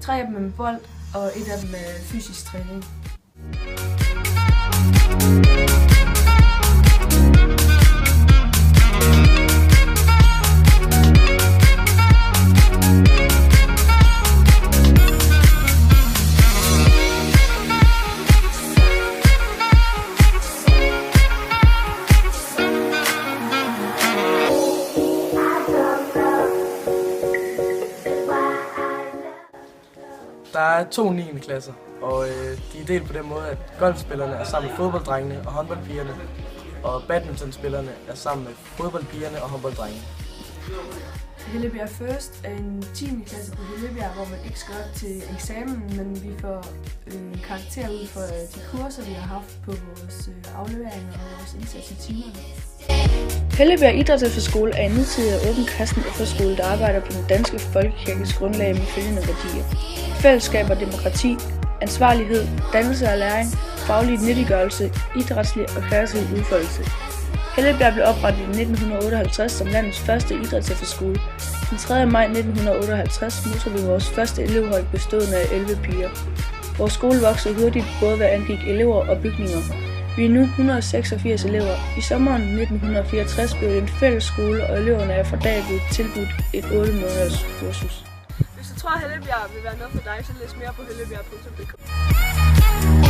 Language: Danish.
3 af dem med bold, og 1 af dem med fysisk træning. Der er 2 9. klasser, og de er delt på den måde, at golfspillerne er sammen med fodbolddrengene og håndboldpigerne, og badmintonspillerne er sammen med fodboldpigerne og håndbolddrengene. Hellebjerg First er en 10. klasse på Hellebjerg, hvor man ikke skal op til eksamen, men vi får karakter ud for de kurser, vi har haft på vores afleveringer og vores indsats i timerne. Hellebjerg Idrætsefterskole er en nutidig og åben kristen efterskole, der arbejder på den danske folkekirkes grundlag med følgende værdier: fællesskab og demokrati, ansvarlighed, dannelse og læring, faglig nyttiggørelse, idrætslig og kreativ udfoldelse. Hellebjerg blev oprettet i 1958 som landets første idrætsefterskole. Den 3. maj 1958 modtog vi vores første elevhold bestående af 11 piger. Vores skole voksede hurtigt både hvad angik elever og bygninger. Vi er nu 186 elever. I sommeren 1964 blev det en fælles skole, og eleverne er fra dag blevet tilbudt et 8 måneders kursus. Hvis du tror, at Hellebjerg vil være noget for dig, så læs mere på hellebjerg.dk.